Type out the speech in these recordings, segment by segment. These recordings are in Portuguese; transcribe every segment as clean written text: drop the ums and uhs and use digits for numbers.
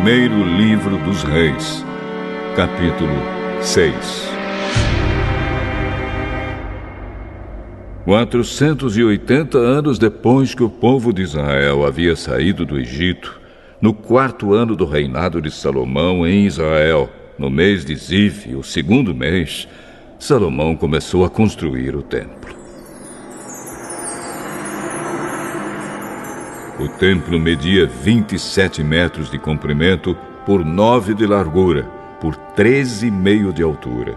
Primeiro livro dos Reis, capítulo 6. 480 anos depois que o povo de Israel havia saído do Egito, no 4º ano do reinado de Salomão em Israel, no mês de Ziv, o 2º mês, Salomão começou a construir o templo. O templo media 27 metros de comprimento por 9 de largura, por 13,5 de altura.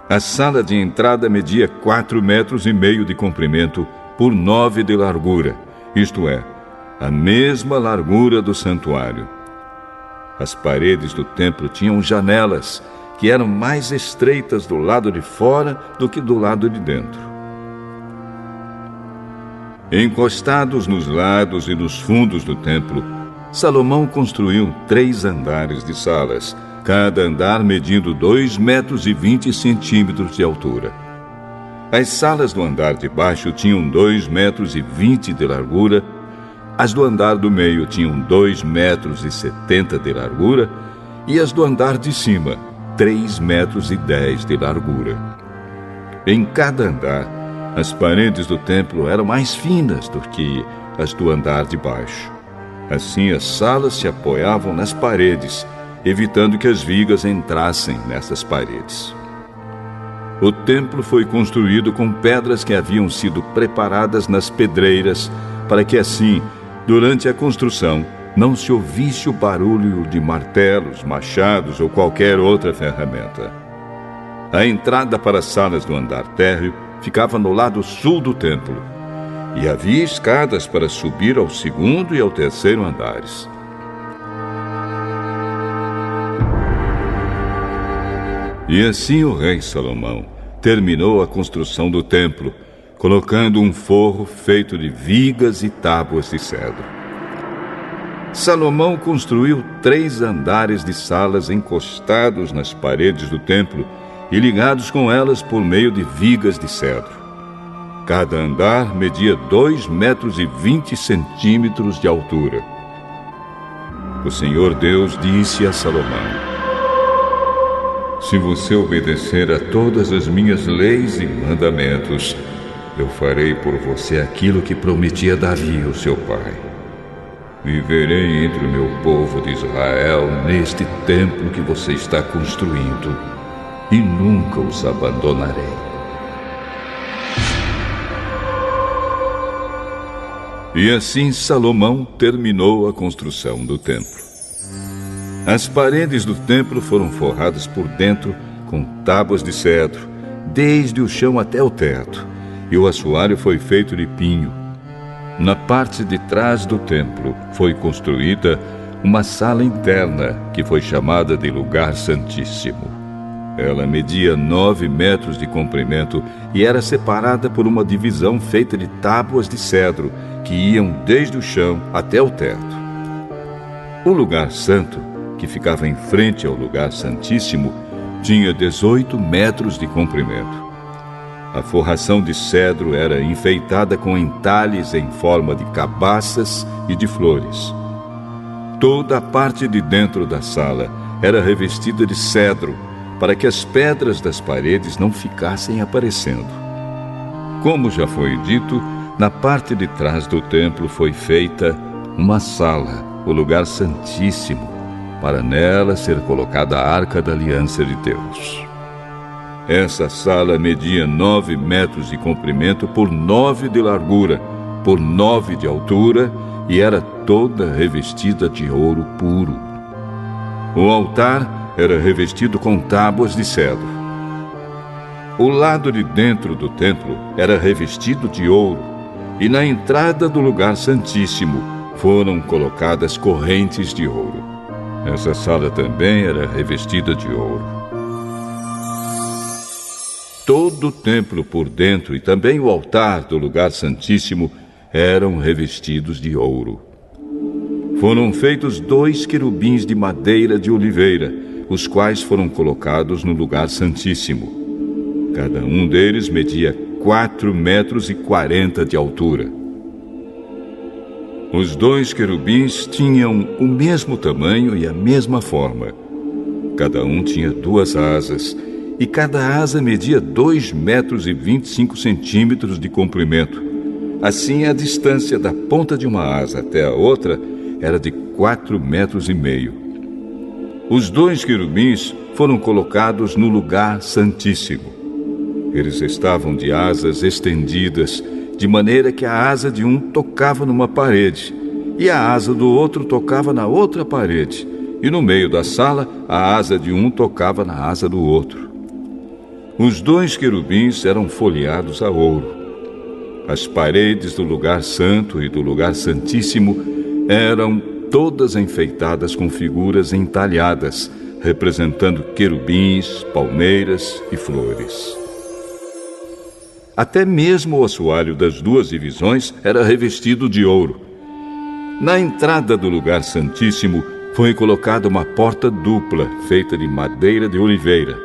A sala de entrada media 4,5 metros de comprimento por 9 de largura, isto é, a mesma largura do santuário. As paredes do templo tinham janelas, que eram mais estreitas do lado de fora do que do lado de dentro. Encostados nos lados e nos fundos do templo, Salomão construiu 3 andares de salas, cada andar medindo 2,20 metros de altura. As salas do andar de baixo tinham 2,20 metros de largura, as do andar do meio tinham 2,70 metros de largura e as do andar de cima, 3,10 metros de largura. Em cada andar, as paredes do templo eram mais finas do que as do andar de baixo. Assim, as salas se apoiavam nas paredes, evitando que as vigas entrassem nessas paredes. O templo foi construído com pedras que haviam sido preparadas nas pedreiras, para que assim, durante a construção, não se ouvisse o barulho de martelos, machados ou qualquer outra ferramenta. A entrada para as salas do andar térreo ficava no lado sul do templo, e havia escadas para subir ao 2º e ao 3º andares. E assim o rei Salomão terminou a construção do templo, colocando um forro feito de vigas e tábuas de cedro. Salomão construiu 3 andares de salas encostados nas paredes do templo e ligados com elas por meio de vigas de cedro. Cada andar media 2,20 metros de altura. O Senhor Deus disse a Salomão: se você obedecer a todas as minhas leis e mandamentos, eu farei por você aquilo que prometi a Davi, o seu pai. Viverei entre o meu povo de Israel neste templo que você está construindo, e nunca os abandonarei. E assim Salomão terminou a construção do templo. As paredes do templo foram forradas por dentro com tábuas de cedro, desde o chão até o teto, e o assoalho foi feito de pinho. Na parte de trás do templo foi construída uma sala interna, que foi chamada de Lugar Santíssimo. Ela media 9 metros de comprimento e era separada por uma divisão feita de tábuas de cedro, que iam desde o chão até o teto. O lugar santo, que ficava em frente ao Lugar Santíssimo, tinha 18 metros de comprimento. A forração de cedro era enfeitada com entalhes em forma de cabaças e de flores. Toda a parte de dentro da sala era revestida de cedro, para que as pedras das paredes não ficassem aparecendo. Como já foi dito, na parte de trás do templo foi feita uma sala, o Lugar Santíssimo, para nela ser colocada a Arca da Aliança de Deus. Essa sala media 9 metros de comprimento por 9 de largura, por 9 de altura, e era toda revestida de ouro puro. O altar era revestido com tábuas de cedro. O lado de dentro do templo era revestido de ouro, e na entrada do Lugar Santíssimo foram colocadas correntes de ouro. Essa sala também era revestida de ouro. Todo o templo por dentro e também o altar do Lugar Santíssimo eram revestidos de ouro. Foram feitos 2 querubins de madeira de oliveira, os quais foram colocados no Lugar Santíssimo. Cada um deles media 4,40 metros de altura. Os 2 querubins tinham o mesmo tamanho e a mesma forma. Cada um tinha 2 asas, e cada asa media 2,25 metros de comprimento. Assim, a distância da ponta de uma asa até a outra era de 4,5 metros. Os 2 querubins foram colocados no lugar santíssimo. Eles estavam de asas estendidas, de maneira que a asa de um tocava numa parede, e a asa do outro tocava na outra parede, e no meio da sala, a asa de um tocava na asa do outro. Os 2 querubins eram folheados a ouro. As paredes do lugar santo e do lugar santíssimo eram todas enfeitadas com figuras entalhadas, representando querubins, palmeiras e flores. Até mesmo o assoalho das 2 divisões era revestido de ouro. Na entrada do lugar santíssimo foi colocada uma porta dupla, feita de madeira de oliveira.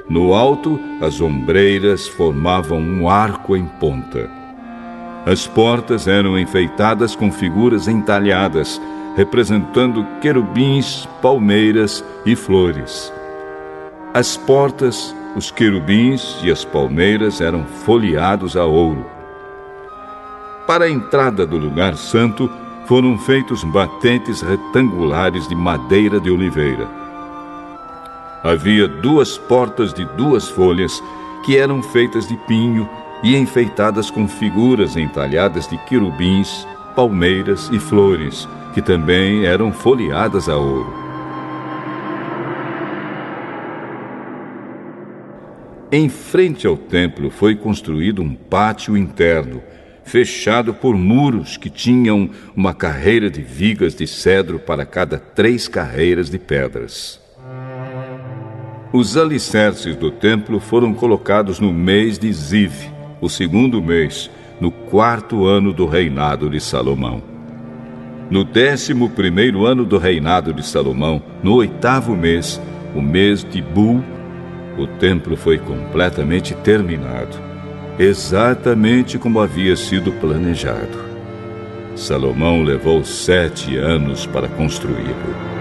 No alto, as ombreiras formavam um arco em ponta. As portas eram enfeitadas com figuras entalhadas, representando querubins, palmeiras e flores. As portas, os querubins e as palmeiras eram folheados a ouro. Para a entrada do lugar santo, foram feitos batentes retangulares de madeira de oliveira. Havia 2 portas de 2 folhas que eram feitas de pinho e enfeitadas com figuras entalhadas de querubins, palmeiras e flores, que também eram folheadas a ouro. Em frente ao templo foi construído um pátio interno, fechado por muros que tinham uma carreira de vigas de cedro para cada 3 carreiras de pedras. Os alicerces do templo foram colocados no mês de Ziv, o 2º mês, no 4º ano do reinado de Salomão. No 11º ano do reinado de Salomão, no 8º mês, o mês de Bul, o templo foi completamente terminado, exatamente como havia sido planejado. Salomão levou 7 anos para construí-lo.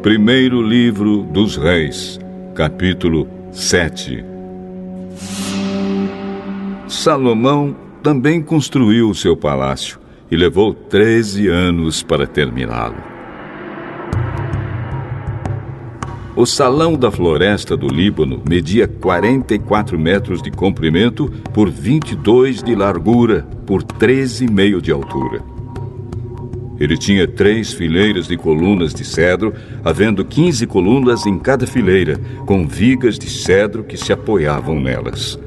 Primeiro livro dos Reis, capítulo 7. Salomão também construiu o seu palácio e levou 13 anos para terminá-lo. O salão da floresta do Líbano media 44 metros de comprimento por 22 de largura por 13,5 de altura. Ele tinha 3 fileiras de colunas de cedro, havendo 15 colunas em cada fileira, com vigas de cedro que se apoiavam nelas.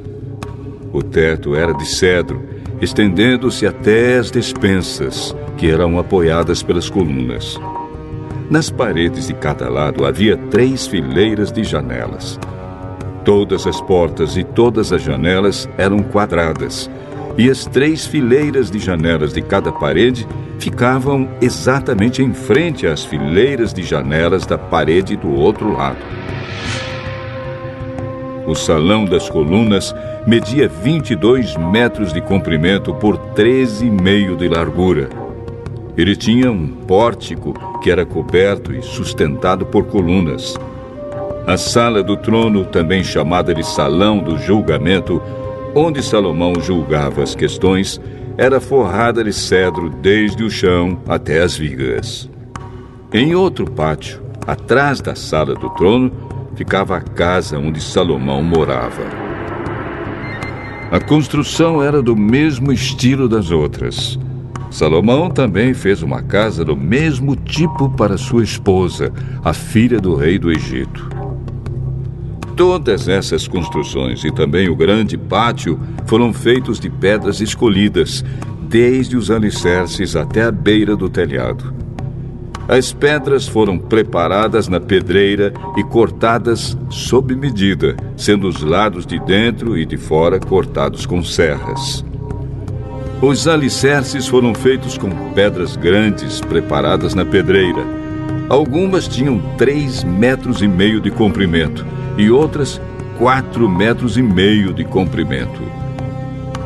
O teto era de cedro, estendendo-se até as despensas, que eram apoiadas pelas colunas. Nas paredes de cada lado havia 3 fileiras de janelas. Todas as portas e todas as janelas eram quadradas, e as 3 fileiras de janelas de cada parede ficavam exatamente em frente às fileiras de janelas da parede do outro lado. O salão das colunas media 22 metros de comprimento por 13,5 de largura. Ele tinha um pórtico que era coberto e sustentado por colunas. A sala do trono, também chamada de Salão do Julgamento, onde Salomão julgava as questões, era forrada de cedro desde o chão até as vigas. Em outro pátio, atrás da sala do trono, ficava a casa onde Salomão morava. A construção era do mesmo estilo das outras. Salomão também fez uma casa do mesmo tipo para sua esposa, a filha do rei do Egito. Todas essas construções e também o grande pátio foram feitos de pedras escolhidas, desde os alicerces até a beira do telhado. As pedras foram preparadas na pedreira e cortadas sob medida, sendo os lados de dentro e de fora cortados com serras. Os alicerces foram feitos com pedras grandes preparadas na pedreira. Algumas tinham 3,5 metros de comprimento e outras 4,5 metros de comprimento.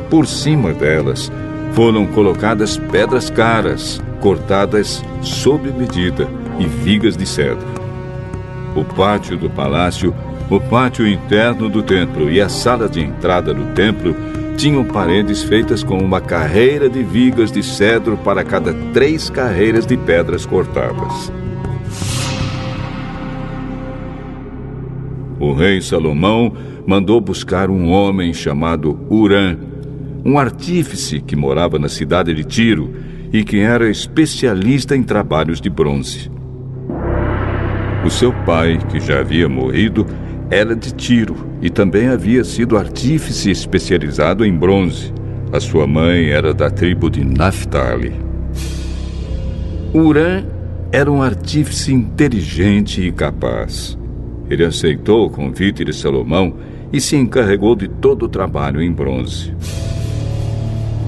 Por cima delas foram colocadas pedras caras, cortadas sob medida, e vigas de cedro. O pátio do palácio, o pátio interno do templo e a sala de entrada do templo tinham paredes feitas com uma carreira de vigas de cedro para cada 3 carreiras de pedras cortadas. O rei Salomão mandou buscar um homem chamado Hurã, um artífice que morava na cidade de Tiro e que era especialista em trabalhos de bronze. O seu pai, que já havia morrido, era de Tiro e também havia sido artífice especializado em bronze. A sua mãe era da tribo de Naftali. Hurã era um artífice inteligente e capaz. Ele aceitou o convite de Salomão e se encarregou de todo o trabalho em bronze.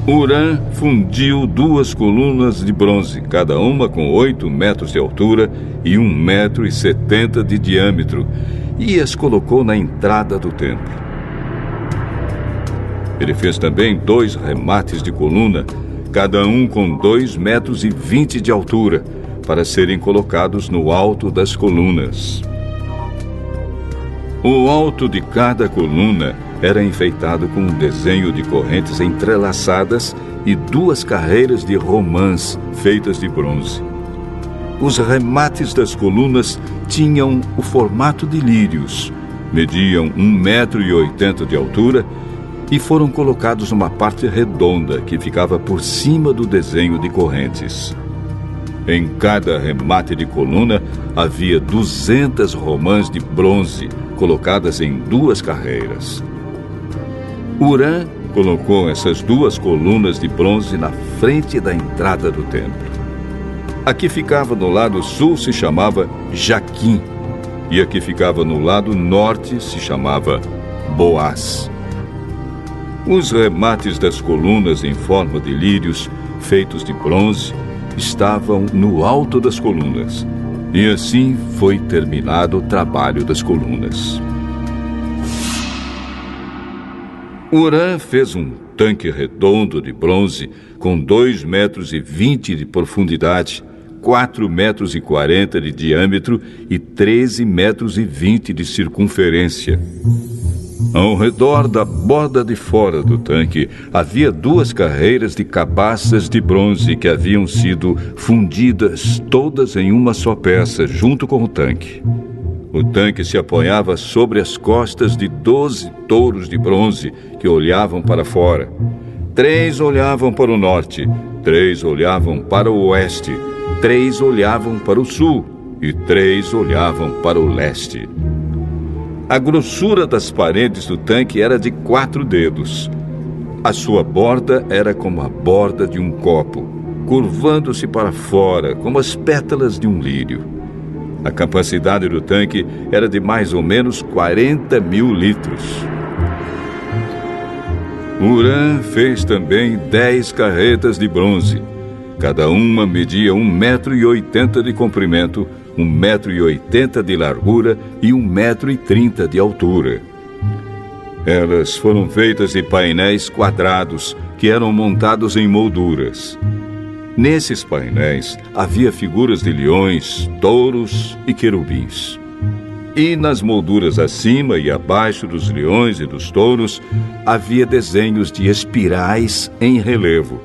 Hurã fundiu 2 colunas de bronze, cada uma com 8 metros de altura e 1,70 m de diâmetro, e as colocou na entrada do templo. Ele fez também 2 remates de coluna, cada um com 2,20 metros de altura, para serem colocados no alto das colunas. O alto de cada coluna era enfeitado com um desenho de correntes entrelaçadas e 2 carreiras de romãs feitas de bronze. Os remates das colunas tinham o formato de lírios, mediam 1,80 m de altura e foram colocados numa parte redonda que ficava por cima do desenho de correntes. Em cada remate de coluna havia 200 romãs de bronze colocadas em 2 carreiras. Hurã colocou essas 2 colunas de bronze na frente da entrada do templo. A que ficava no lado sul se chamava Jaquim, e a que ficava no lado norte se chamava Boaz. Os remates das colunas em forma de lírios, feitos de bronze, estavam no alto das colunas, e assim foi terminado o trabalho das colunas. Hurã fez um tanque redondo de bronze com 2,20 metros de profundidade, 4,40 metros de diâmetro e 13,20 metros de circunferência. Ao redor da borda de fora do tanque havia 2 carreiras de cabaças de bronze que haviam sido fundidas todas em uma só peça junto com o tanque. O tanque se apoiava sobre as costas de 12 touros de bronze que olhavam para fora. 3 olhavam para o norte, 3 olhavam para o oeste, 3 olhavam para o sul e 3 olhavam para o leste. A grossura das paredes do tanque era de 4 dedos. A sua borda era como a borda de um copo, curvando-se para fora como as pétalas de um lírio. A capacidade do tanque era de mais ou menos 40.000 litros. Hurã fez também 10 carretas de bronze. Cada uma media 1,80 m de comprimento, 1,80 m de largura e 1,30 m de altura. Elas foram feitas de painéis quadrados que eram montados em molduras. Nesses painéis havia figuras de leões, touros e querubins. E nas molduras acima e abaixo dos leões e dos touros havia desenhos de espirais em relevo.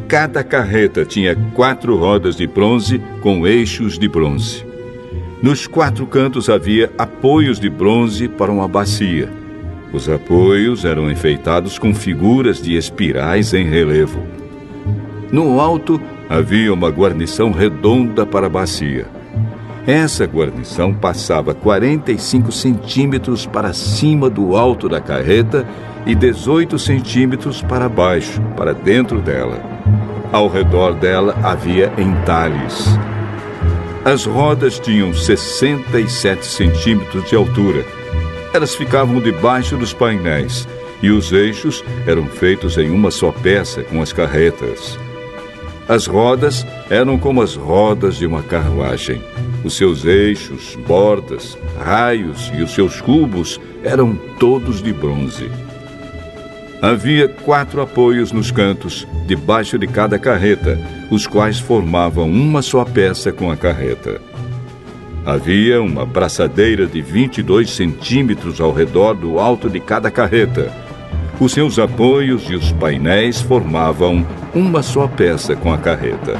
Cada carreta tinha 4 rodas de bronze com eixos de bronze. Nos 4 cantos havia apoios de bronze para uma bacia. Os apoios eram enfeitados com figuras de espirais em relevo. No alto havia uma guarnição redonda para a bacia. Essa guarnição passava 45 centímetros para cima do alto da carreta e 18 centímetros para baixo, para dentro dela. Ao redor dela havia entalhes. As rodas tinham 67 centímetros de altura. Elas ficavam debaixo dos painéis e os eixos eram feitos em uma só peça com as carretas. As rodas eram como as rodas de uma carruagem. Os seus eixos, bordas, raios e os seus cubos eram todos de bronze. Havia 4 apoios nos cantos, debaixo de cada carreta, os quais formavam uma só peça com a carreta. Havia uma braçadeira de 22 centímetros ao redor do alto de cada carreta. Os seus apoios e os painéis formavam uma só peça com a carreta.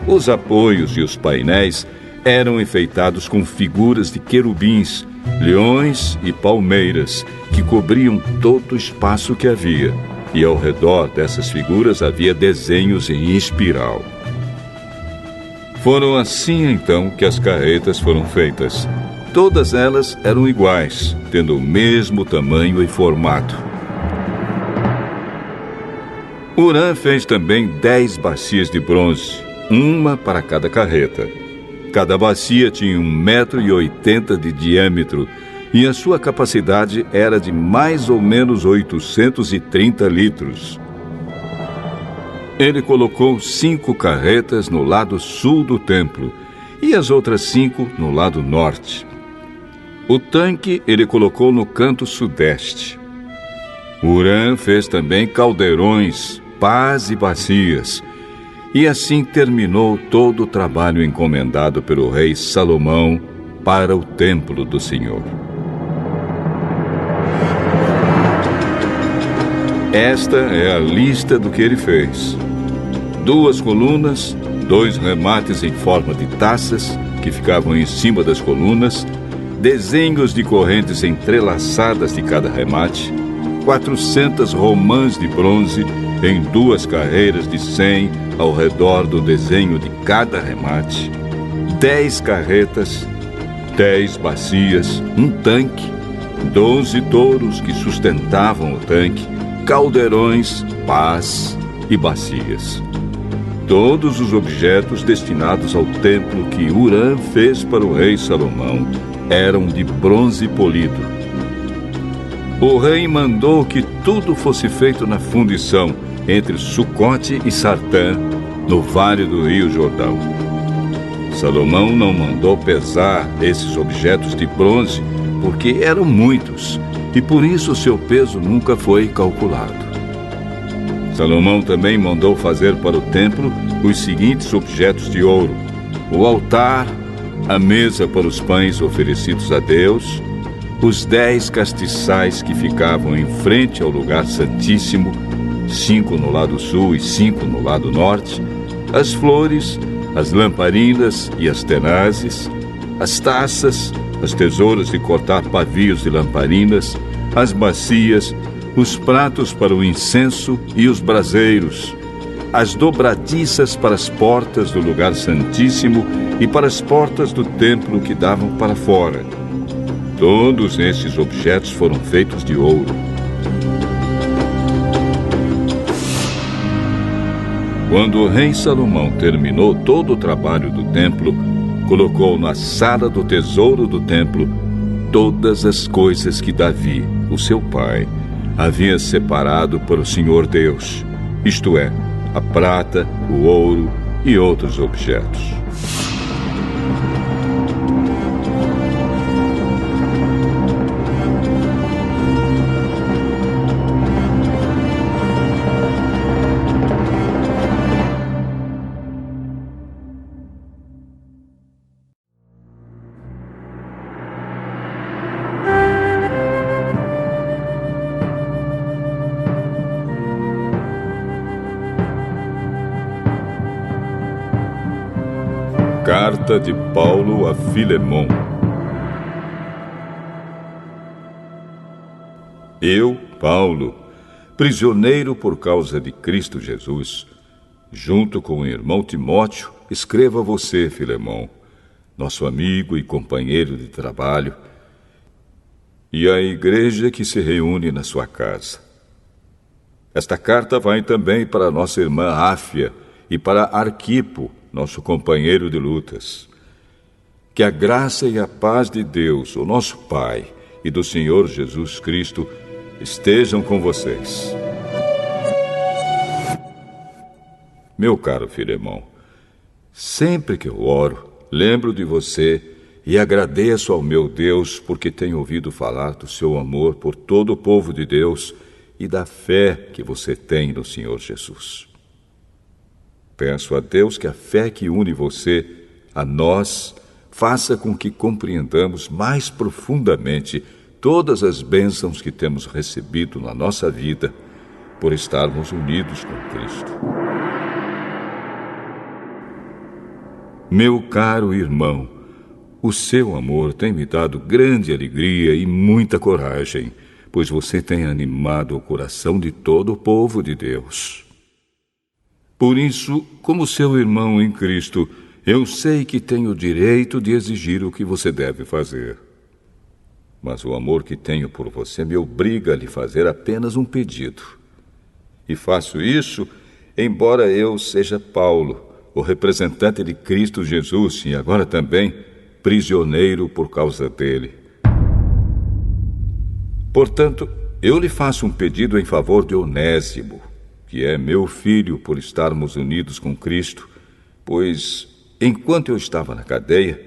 Os apoios e os painéis eram enfeitados com figuras de querubins, leões e palmeiras, que cobriam todo o espaço que havia, e ao redor dessas figuras havia desenhos em espiral. Foram assim então que as carretas foram feitas. Todas elas eram iguais, tendo o mesmo tamanho e formato. Hurã fez também 10 bacias de bronze, uma para cada carreta. Cada bacia tinha 1,80 m de diâmetro e a sua capacidade era de mais ou menos 830 litros. Ele colocou 5 carretas no lado sul do templo e as outras 5 no lado norte. O tanque ele colocou no canto sudeste. Hurã fez também caldeirões, pás e bacias. E assim terminou todo o trabalho encomendado pelo rei Salomão para o templo do Senhor. Esta é a lista do que ele fez: 2 colunas, 2 remates em forma de taças, que ficavam em cima das colunas, desenhos de correntes entrelaçadas de cada remate, 400 romãs de bronze em 2 carreiras de 100 ao redor do desenho de cada remate, 10 carretas, 10 bacias, um tanque, 12 touros que sustentavam o tanque, caldeirões, pás e bacias. Todos os objetos destinados ao templo que Hurã fez para o rei Salomão eram de bronze polido. O rei mandou que tudo fosse feito na fundição entre Sucote e Sartã, no vale do rio Jordão. Salomão não mandou pesar esses objetos de bronze, porque eram muitos, e por isso seu peso nunca foi calculado. Salomão também mandou fazer para o templo os seguintes objetos de ouro: o altar, a mesa para os pães oferecidos a Deus, os 10 castiçais que ficavam em frente ao lugar santíssimo, 5 no lado sul e 5 no lado norte, as flores, as lamparinas e as tenazes, as taças, as tesouras de cortar pavios de lamparinas, as bacias, os pratos para o incenso e os braseiros, as dobradiças para as portas do lugar santíssimo e para as portas do templo que davam para fora. Todos esses objetos foram feitos de ouro. Quando o rei Salomão terminou todo o trabalho do templo, colocou na sala do tesouro do templo todas as coisas que Davi, o seu pai, havia separado para o Senhor Deus, isto é, a prata, o ouro e outros objetos. Carta de Paulo a Filemon. Eu, Paulo, prisioneiro por causa de Cristo Jesus, junto com o irmão Timóteo, escrevo a você, Filemon, nosso amigo e companheiro de trabalho, e à igreja que se reúne na sua casa. Esta carta vai também para nossa irmã Áfia e para Arquipo, nosso companheiro de lutas. Que a graça e a paz de Deus, o nosso Pai, e do Senhor Jesus Cristo estejam com vocês. Meu caro Filemão, sempre que eu oro, lembro de você e agradeço ao meu Deus porque tenho ouvido falar do seu amor por todo o povo de Deus e da fé que você tem no Senhor Jesus. Peço a Deus que a fé que une você a nós faça com que compreendamos mais profundamente todas as bênçãos que temos recebido na nossa vida por estarmos unidos com Cristo. Meu caro irmão, o seu amor tem me dado grande alegria e muita coragem, pois você tem animado o coração de todo o povo de Deus. Por isso, como seu irmão em Cristo, eu sei que tenho o direito de exigir o que você deve fazer. Mas o amor que tenho por você me obriga a lhe fazer apenas um pedido. E faço isso, embora eu seja Paulo, o representante de Cristo Jesus, e agora também prisioneiro por causa dele. Portanto, eu lhe faço um pedido em favor de Onésimo, que é meu filho por estarmos unidos com Cristo, pois, enquanto eu estava na cadeia,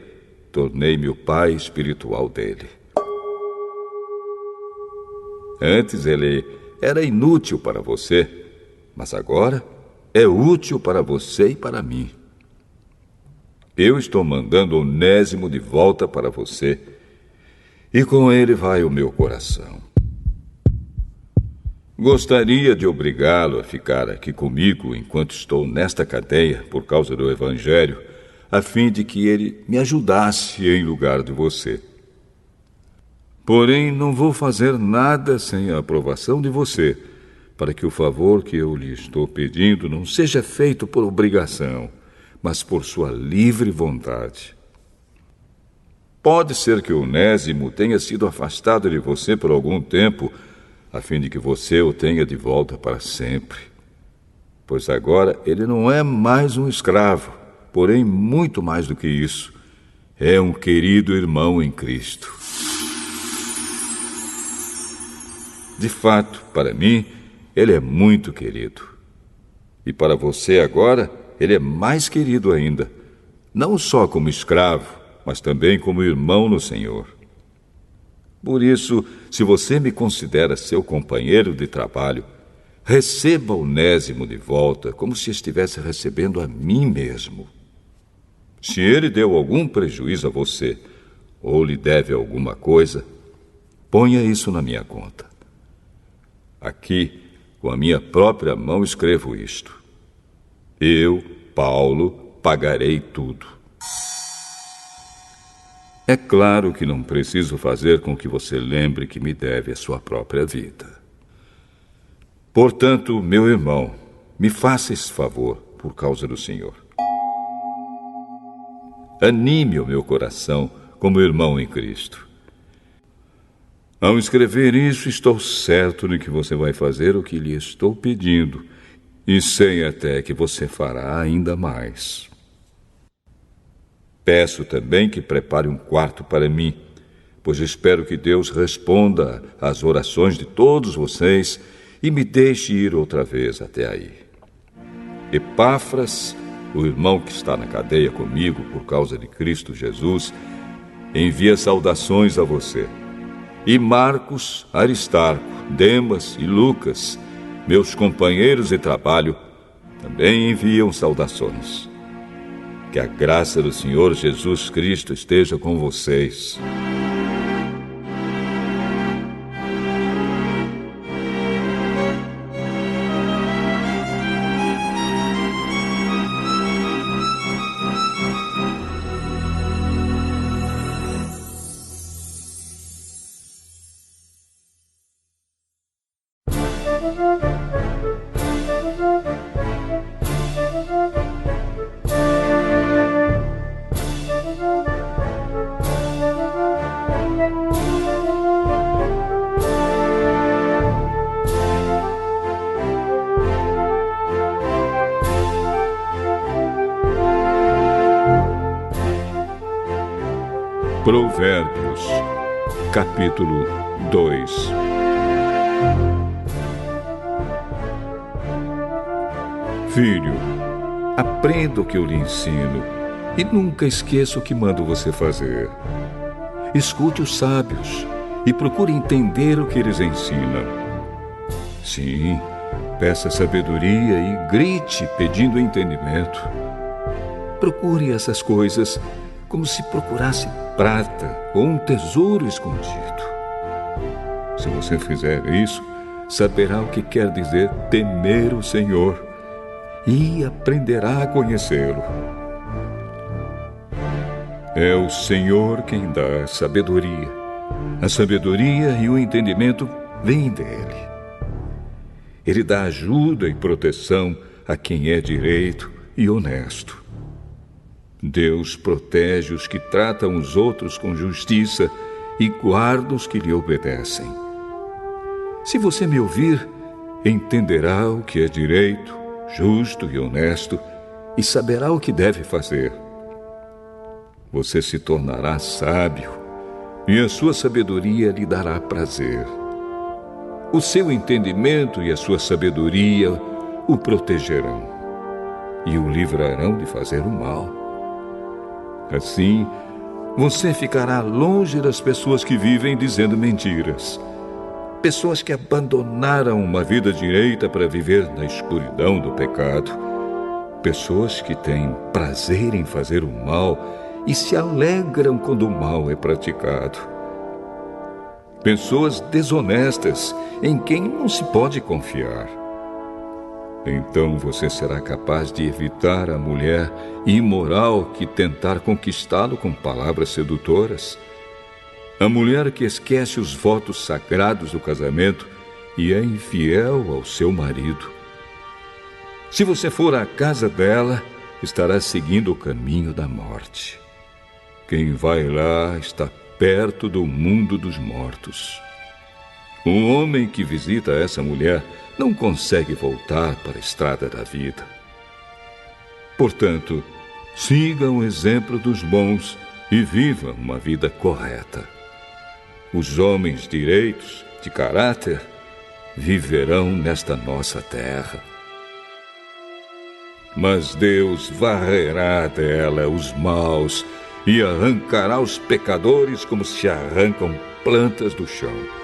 tornei-me o pai espiritual dele. Antes ele era inútil para você, mas agora é útil para você e para mim. Eu estou mandando Onésimo de volta para você, e com ele vai o meu coração. Gostaria de obrigá-lo a ficar aqui comigo enquanto estou nesta cadeia por causa do Evangelho, a fim de que ele me ajudasse em lugar de você. Porém, não vou fazer nada sem a aprovação de você, para que o favor que eu lhe estou pedindo não seja feito por obrigação, mas por sua livre vontade. Pode ser que Onésimo tenha sido afastado de você por algum tempo, a fim de que você o tenha de volta para sempre. Pois agora ele não é mais um escravo, porém muito mais do que isso. É um querido irmão em Cristo. De fato, para mim, ele é muito querido. E para você agora, ele é mais querido ainda, não só como escravo, mas também como irmão no Senhor. Por isso, se você me considera seu companheiro de trabalho, receba Onésimo de volta como se estivesse recebendo a mim mesmo. Se ele deu algum prejuízo a você, ou lhe deve alguma coisa, ponha isso na minha conta. Aqui, com a minha própria mão, escrevo isto. Eu, Paulo, pagarei tudo. É claro que não preciso fazer com que você lembre que me deve a sua própria vida. Portanto, meu irmão, me faça esse favor por causa do Senhor. Anime o meu coração como irmão em Cristo. Ao escrever isso, estou certo de que você vai fazer o que lhe estou pedindo, e sei até que você fará ainda mais. Peço também que prepare um quarto para mim, pois espero que Deus responda às orações de todos vocês e me deixe ir outra vez até aí. Epáfras, o irmão que está na cadeia comigo por causa de Cristo Jesus, envia saudações a você. E Marcos, Aristarco, Demas e Lucas, meus companheiros de trabalho, também enviam saudações. Que a graça do Senhor Jesus Cristo esteja com vocês. Provérbios, capítulo 2. Filho, aprenda o que eu lhe ensino e nunca esqueça o que mando você fazer. Escute os sábios e procure entender o que eles ensinam. Sim, peça sabedoria e grite pedindo entendimento. Procure essas coisas como se procurasse prata ou um tesouro escondido. Se você fizer isso, saberá o que quer dizer temer o Senhor e aprenderá a conhecê-lo. É o Senhor quem dá a sabedoria. A sabedoria e o entendimento vêm dele. Ele dá ajuda e proteção a quem é direito e honesto. Deus protege os que tratam os outros com justiça e guarda os que lhe obedecem. Se você me ouvir, entenderá o que é direito, justo e honesto, e saberá o que deve fazer. Você se tornará sábio, e a sua sabedoria lhe dará prazer. O seu entendimento e a sua sabedoria o protegerão, e o livrarão de fazer o mal. Assim, você ficará longe das pessoas que vivem dizendo mentiras. Pessoas que abandonaram uma vida direita para viver na escuridão do pecado. Pessoas que têm prazer em fazer o mal e se alegram quando o mal é praticado. Pessoas desonestas em quem não se pode confiar. Então você será capaz de evitar a mulher imoral que tentar conquistá-lo com palavras sedutoras. A mulher que esquece os votos sagrados do casamento e é infiel ao seu marido. Se você for à casa dela, estará seguindo o caminho da morte. Quem vai lá está perto do mundo dos mortos. Um homem que visita essa mulher não consegue voltar para a estrada da vida. Portanto, siga o exemplo dos bons e viva uma vida correta. Os homens direitos, de caráter, viverão nesta nossa terra. Mas Deus varrerá dela os maus e arrancará os pecadores como se arrancam plantas do chão.